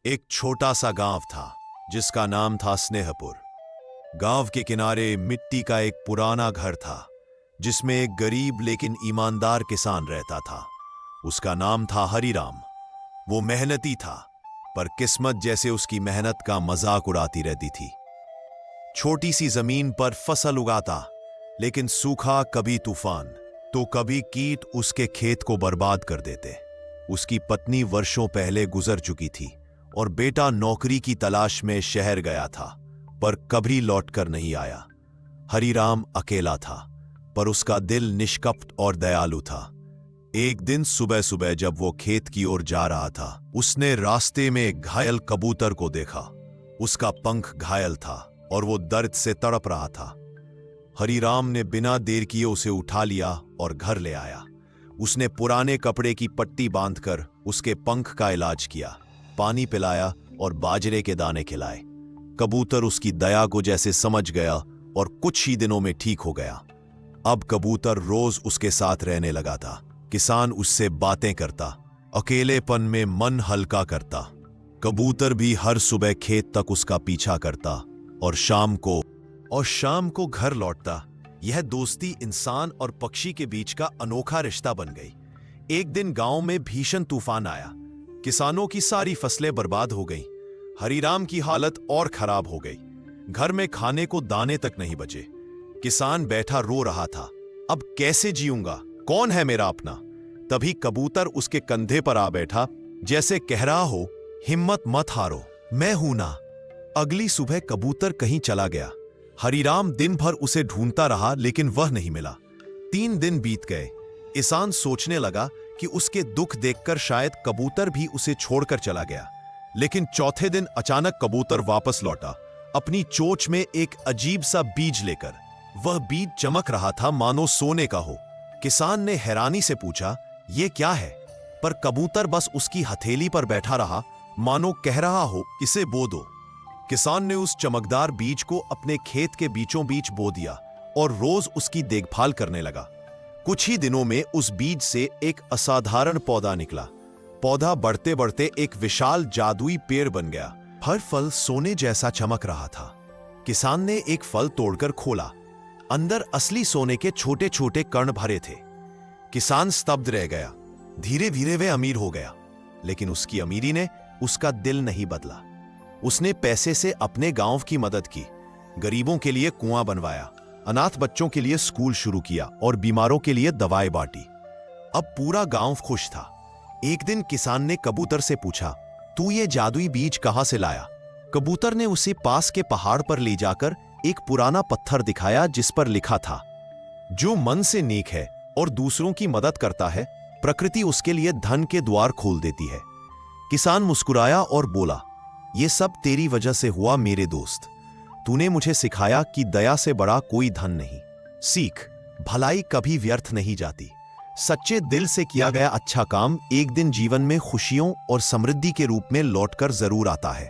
एक छोटा सा गांव था जिसका नाम था स्नेहपुर। गांव के किनारे मिट्टी का एक पुराना घर था जिसमें एक गरीब लेकिन ईमानदार किसान रहता था। उसका नाम था हरिराम। वो मेहनती था, पर किस्मत जैसे उसकी मेहनत का मजाक उड़ाती रहती थी। छोटी सी जमीन पर फसल उगाता, लेकिन सूखा, कभी तूफान तो कभी कीट उसके खेत को बर्बाद कर देते। उसकी पत्नी वर्षों पहले गुजर चुकी थी और बेटा नौकरी की तलाश में शहर गया था, पर कभी लौटकर नहीं आया। हरिराम अकेला था, पर उसका दिल निष्कपट और दयालु था। एक दिन सुबह सुबह जब वो खेत की ओर जा रहा था, उसने रास्ते में एक घायल कबूतर को देखा। उसका पंख घायल था और वो दर्द से तड़प रहा था। हरिराम ने बिना देर किए उसे उठा लिया और घर ले आया। उसने पुराने कपड़े की पट्टी बांधकर उसके पंख का इलाज किया, पानी पिलाया और बाजरे के दाने खिलाए। कबूतर उसकी दया को जैसे समझ गया और कुछ ही दिनों में ठीक हो गया। अब कबूतर रोज उसके साथ रहने लगा था। किसान उससे बातें करता, अकेलेपन में मन हल्का करता। कबूतर भी हर सुबह खेत तक उसका पीछा करता और शाम को घर लौटता। यह दोस्ती इंसान और पक्षी के बीच का अनोखा रिश्ता बन गई। एक दिन गांव में भीषण तूफान आया। किसानों की सारी फसलें बर्बाद हो गईं। हरिराम की हालत और खराब हो गई। घर में खाने को दाने तक नहीं बचे। किसान बैठा रो रहा था, अब कैसे जीऊंगा, कौन है मेरा अपना। तभी कबूतर उसके कंधे पर आ बैठा, जैसे कह रहा हो, हिम्मत मत हारो, मैं हूं ना। अगली सुबह कबूतर कहीं चला गया। हरिराम दिन भर उसे ढूंढता रहा, लेकिन वह नहीं मिला। 3 दिन बीत गए। किसान सोचने लगा कि उसके दुख देखकर शायद कबूतर भी उसे छोड़कर चला गया। लेकिन चौथे दिन अचानक कबूतर वापस लौटा, अपनी चोंच में एक अजीब सा बीज लेकर। वह बीज चमक रहा था मानो सोने का हो। किसान ने हैरानी से पूछा, यह क्या है? पर कबूतर बस उसकी हथेली पर बैठा रहा, मानो कह रहा हो, इसे बो दो। किसान ने उस चमकदार बीज को अपने खेत के बीचों बीच बो दिया और रोज उसकी देखभाल करने लगा। कुछ ही दिनों में उस बीज से एक असाधारण पौधा निकला। पौधा बढ़ते बढ़ते एक विशाल जादुई पेड़ बन गया। हर फल सोने जैसा चमक रहा था। किसान ने एक फल तोड़कर खोला। अंदर असली सोने के छोटे छोटे कण भरे थे। किसान स्तब्ध रह गया। धीरे धीरे वह अमीर हो गया, लेकिन उसकी अमीरी ने उसका दिल नहीं बदला। उसने पैसे से अपने गांव की मदद की, गरीबों के लिए कुआं बनवाया, अनाथ बच्चों के लिए स्कूल शुरू किया और बीमारों के लिए दवाएं बांटी। अब पूरा गांव खुश था। एक दिन किसान ने कबूतर से पूछा, तू ये जादुई बीज कहां से लाया? कबूतर ने उसे पास के पहाड़ पर ले जाकर एक पुराना पत्थर दिखाया, जिस पर लिखा था, जो मन से नेक है और दूसरों की मदद करता है, प्रकृति उसके लिए धन के द्वार खोल देती है। किसान मुस्कुराया और बोला, ये सब तेरी वजह से हुआ मेरे दोस्त। तूने मुझे सिखाया कि दया से बड़ा कोई धन नहीं। सीख, भलाई कभी व्यर्थ नहीं जाती। सच्चे दिल से किया गया अच्छा काम एक दिन जीवन में खुशियों और समृद्धि के रूप में लौटकर जरूर आता है।